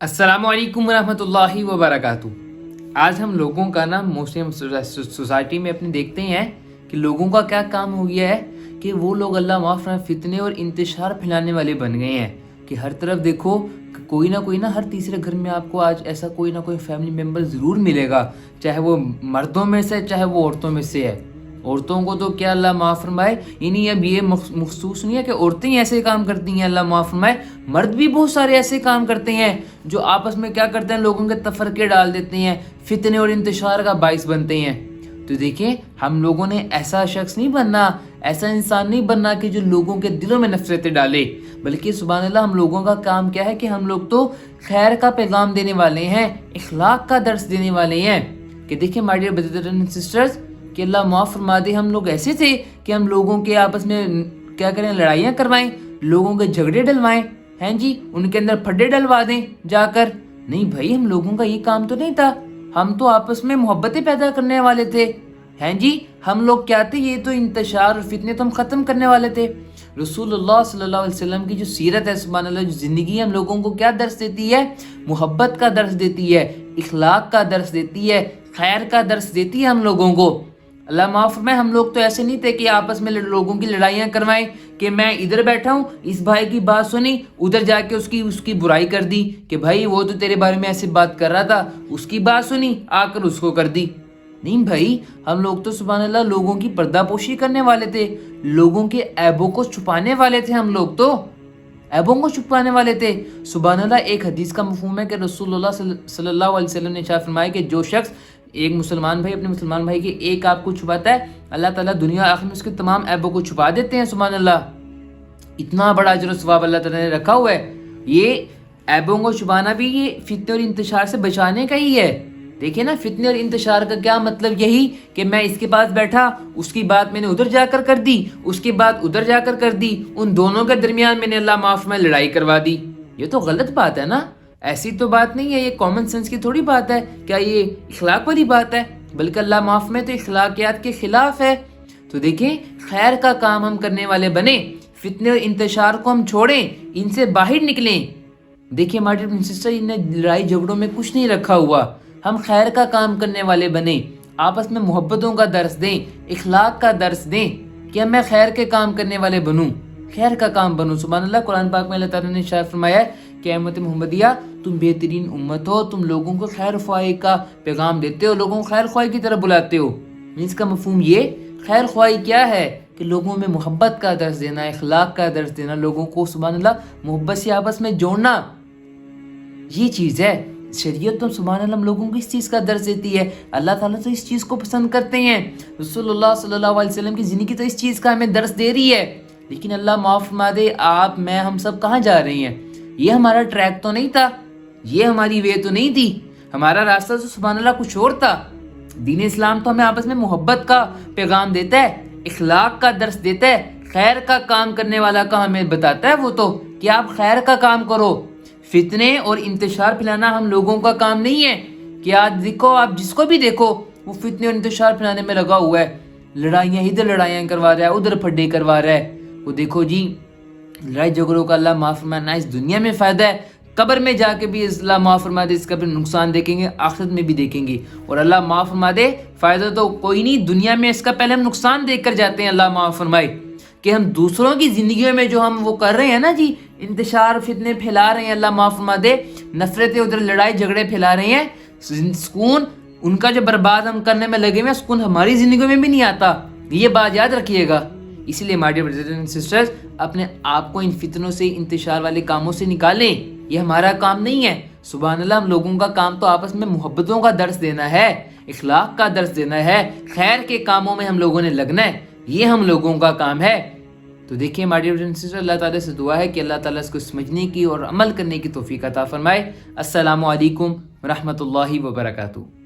अस्सलाम वालेकुम रहमतुल्लाहि व बरकातुहू। आज हम लोगों का ना मुस्लिम सोसाइटी में अपने देखते हैं कि लोगों का क्या काम हो गया है कि वो लोग अल्लाह माफ़ करे फितने और इंतशार फैलाने वाले बन गए हैं कि हर तरफ देखो कोई ना हर तीसरे घर में आपको आज ऐसा कोई ना कोई फैमिली मेम्बर ज़रूर मिलेगा, चाहे वो मर्दों में से चाहे वो औरतों में से है। औरतों को तो क्या अल्लाह माफ़ फरमाए, इन्हीं अब ये मखसूस नहीं है कि औरतें ही ऐसे काम करती हैं, अल्लाह माफ़ फरमाए मर्द भी बहुत सारे ऐसे काम करते हैं जो आपस में क्या करते हैं, लोगों के तफरके डाल देते हैं, फितने और इंतशार का बाइस बनते हैं। तो देखिए हम लोगों ने ऐसा शख्स नहीं बनना, ऐसा इंसान नहीं बनना कि जो लोगों के दिलों में नफरतें डाले, बल्कि सुभान अल्लाह हम लोगों का काम क्या है कि हम लोग तो खैर का पैगाम देने वाले हैं, इखलाक का दर्स देने वाले हैं। कि देखिए my dear brothers and sisters कि अल्लाह माफ़ फरमा दे, हम लोग ऐसे थे कि हम लोगों के आपस में क्या करें, लड़ाइयाँ करवाएं, लोगों के झगड़े डलवाएं, हैं जी, उनके अंदर फड्डे डलवा दें जाकर। नहीं भाई, हम लोगों का ये काम तो नहीं था, हम तो आपस में मोहब्बतें पैदा करने वाले थे, हैं जी। हम लोग क्या थे, ये तो इंतशार और फितने तो हम ख़त्म करने वाले थे। रसूलुल्लाह सल्लल्लाहु अलैहि वसल्लम की जो सीरत है सुभान अल्लाह, जो ज़िंदगी हम लोगों को क्या दर्स देती है, मोहब्बत का दर्स देती है, इखलाक का दर्स देती है, खैर का दर्स देती है हम लोगों को। अल्लाह माफ़ फरमाए, हम लोग तो ऐसे नहीं थे कि आपस में लोगों की लड़ाइयाँ करवाएं कि मैं इधर बैठा हूँ, इस भाई की बात सुनी, उधर जाके उसकी बुराई कर दी कि भाई वो तो तेरे बारे में ऐसी बात कर रहा था, उसकी बात सुनी आकर उसको कर दी। नहीं भाई, हम लोग तो सुभान अल्लाह लोगों की पर्दापोशी करने वाले थे, लोगों के ऐबों को छुपाने वाले थे, हम लोग तो ऐबों को छुपाने वाले थे। सुभान अल्लाह एक हदीस का मफहूम है कि रसूलुल्लाह सल्लल्लाहु अलैहि वसल्लम ने इरशाद फरमाया कि जो शख्स एक मुसलमान भाई अपने मुसलमान भाई के एक आप को छुपाता है, अल्लाह ताला दुनिया आखिर में उसके तमाम ऐबों को छुपा देते हैं। सुभान अल्लाह, इतना बड़ा अजर सवाब अल्लाह ताला ने रखा हुआ है। ये ऐबों को छुपाना भी ये फितने और इंतशार से बचाने का ही है। देखिए ना, फितने और इंतशार का क्या मतलब, यही कि मैं इसके पास बैठा, उसकी बात मैंने उधर जाकर कर दी, उसकी बात उधर जाकर कर दी, उन दोनों के दरमियान मैंने अल्लाह माफ़ में लड़ाई करवा दी। ये तो गलत बात है ना, ऐसी तो बात नहीं है, ये कॉमन सेंस की थोड़ी बात है, क्या ये इखलाक वाली बात है, बल्कि अल्लाह माफ़ में तो इखलाकियात के खिलाफ है। तो देखिए खैर का काम हम करने वाले बने, फितने और इंतशार को हम छोड़ें, इनसे बाहर निकलें। देखिए हमारे सिस्टर, इन्हें लड़ाई झगड़ों में कुछ नहीं रखा हुआ, हम खैर का काम करने वाले बने, आपस में मोहब्बतों का दर्स दें, इखलाक का दर्स दें कि मैं खैर के काम करने वाले बनूं, खैर का काम बनूं। सुभान अल्लाह, कुरान पाक में अल्लाह ताला ने इरशाद फरमाया है कि उम्मत मोहम्मदिया तुम बेहतरीन उम्मत हो, तुम लोगों को खैर ख्वाही का पैगाम देते हो, लोगों को खैर ख्वाही की तरफ बुलाते हो। इसका मफहूम ये खैर ख्वाही क्या है कि लोगों में मोहब्बत का दर्स देना, इखलाक का दर्स देना, लोगों को सुभान अल्लाह मोहब्बत से आपस में जोड़ना, ये चीज़ है। शरीयत तो सुभान अल्लाह हम लोगों को इस चीज़ का दर्स देती है, अल्लाह ताला तो इस चीज़ को पसंद करते हैं, रसूलुल्लाह सल्लल्लाहु अलैहि वसल्लम की ज़िंदगी तो इस चीज़ का हमें दर्स दे रही है। लेकिन अल्लाह माफ़ फरमा दे, आप मैं हम सब कहाँ जा रहे हैं, ये हमारा ट्रैक तो नहीं था, ये हमारी वे तो नहीं थी, हमारा रास्ता तो सुभान अल्लाह कुछ और था। दीन इस्लाम तो हमें आपस में मोहब्बत का पैगाम देता है, इखलाक का दर्स देता है, खैर का काम करने वाला का हमें बताता है वो तो कि आप खैर का काम करो। फितने और इंतशार फैलाना हम लोगों का काम नहीं है कि आज देखो, आप जिसको भी देखो वो फितने और इंतशार फैलाने में लगा हुआ है, लड़ाइयाँ इधर लड़ाइयाँ करवा रहा है, उधर फड्डे करवा रहा है। वो देखो जी, लड़ाई झगड़ों का अल्लाह माफ़ फरमाना इस दुनिया में फ़ायदा है, कब्र में जाके भी अल्लाह माफ़ फरमा दे इसका भी नुकसान देखेंगे, आखिरत में भी देखेंगे। और अल्लाह माफ़ फरमा दे, फ़ायदा तो कोई नहीं, दुनिया में इसका पहले हम नुकसान देख कर जाते हैं। अल्लाह माफ़ फरमाए कि हम दूसरों की ज़िंदगियों में जो हम वो कर रहे हैं ना जी, इंतशार फितने फैला रहे हैं, अल्लाह माफ़ फरमा दे, नफ़रतें उधर लड़ाई झगड़े फैला रहे हैं, सुकून उनका जो बर्बाद हम करने में लगे हुए, सुकून हमारी ज़िंदगी में भी नहीं आता, ये बात याद रखिएगा। इसलिए my dear brothers and sisters, अपने आप को इन फितनों से, इंतशार वाले कामों से निकालें, ये हमारा काम नहीं है। सुभान अल्लाह, हम लोगों का काम तो आपस में मोहब्बतों का दर्स देना है, इखलाक का दर्स देना है, खैर के कामों में हम लोगों ने लगना है, ये हम लोगों का काम है। तो देखिए my dear brothers and sisters, Allah ताला से दुआ है कि अल्लाह ताला इसको समझने की और अमल करने की तौफीक अता फरमाए। अस्सलामु अलैकुम व रहमतुल्लाहि व बरकातुहू।